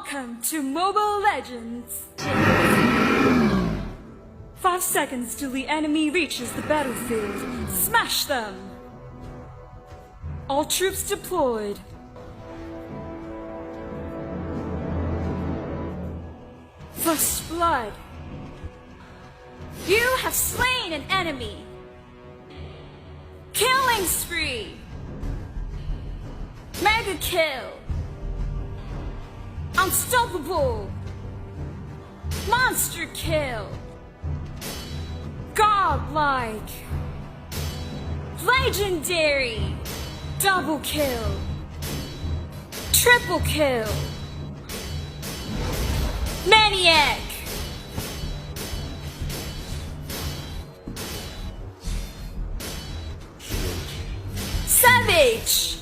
Welcome to Mobile Legends! 5 seconds till the enemy reaches the battlefield. Smash them! All troops deployed. First blood. You have slain an enemy. Killing spree. Mega kill. Unstoppable. Monster kill. Godlike. Legendary. Double kill. Triple kill. Maniac. Savage.